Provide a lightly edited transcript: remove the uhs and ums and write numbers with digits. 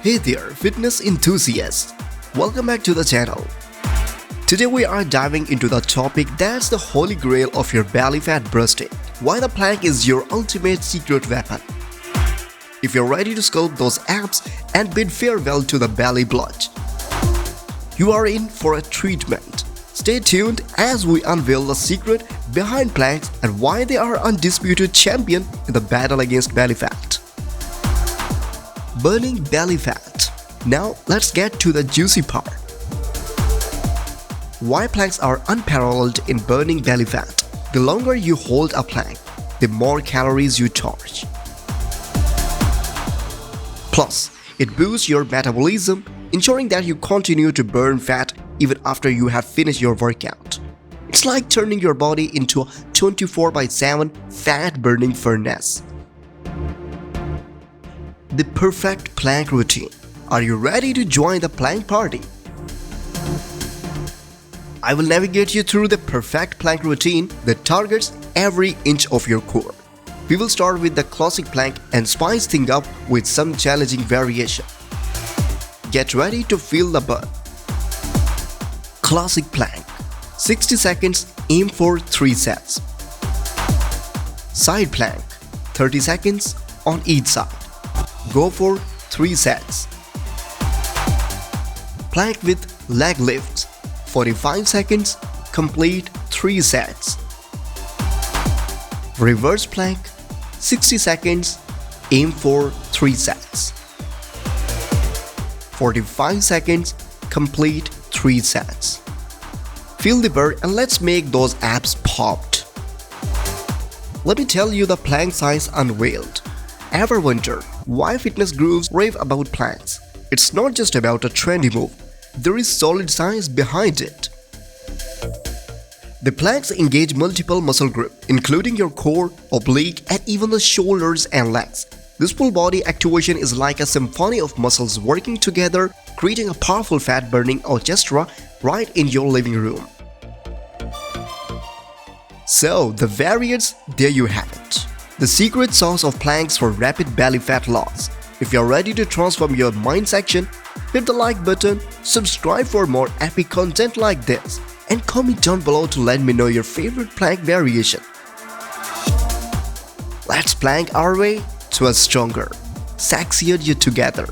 Hey there, fitness enthusiasts! Welcome back to the channel. Today we are diving into the topic that's the holy grail of your belly fat bursting. Why the plank is your ultimate secret weapon. If you're ready to sculpt those abs and bid farewell to the belly bulge, you are in for a treatment. Stay tuned as we unveil the secret behind planks and why they are undisputed champion in the battle against belly fat. Burning belly fat. Now let's get to the juicy part. Why planks are unparalleled in burning belly fat. The longer you hold a plank, the more calories you torch. Plus, it boosts your metabolism, ensuring that you continue to burn fat even after you have finished your workout. It's like turning your body into a 24/7 fat-burning furnace. The perfect plank routine. Are you ready to join the plank party? I will navigate you through the perfect plank routine that targets every inch of your core. We will start with the classic plank and spice things up with some challenging variation. Get ready to feel the burn. Classic plank. 60 seconds, aim for 3 sets. Side plank. 30 seconds on each side. Go for 3 sets. Plank with leg lifts. 45 seconds, complete 3 sets. Reverse plank. 60 seconds, aim for 3 sets. 45 seconds, complete 3 sets. Feel the burn and let's make those abs popped. Let me tell you the plank science unveiled. Ever wonder why fitness gurus rave about planks? It's not just about a trendy move. There is solid science behind it. The planks engage multiple muscle groups, including your core, oblique, and even the shoulders and legs. This full body activation is like a symphony of muscles working together, creating a powerful fat-burning orchestra right in your living room. So, the variants, there you have it. The secret sauce of planks for rapid belly fat loss. If you're ready to transform your mind section, hit the like button, subscribe for more epic content like this, and comment down below to let me know your favorite plank variation. Let's plank our way to a stronger, sexier you together.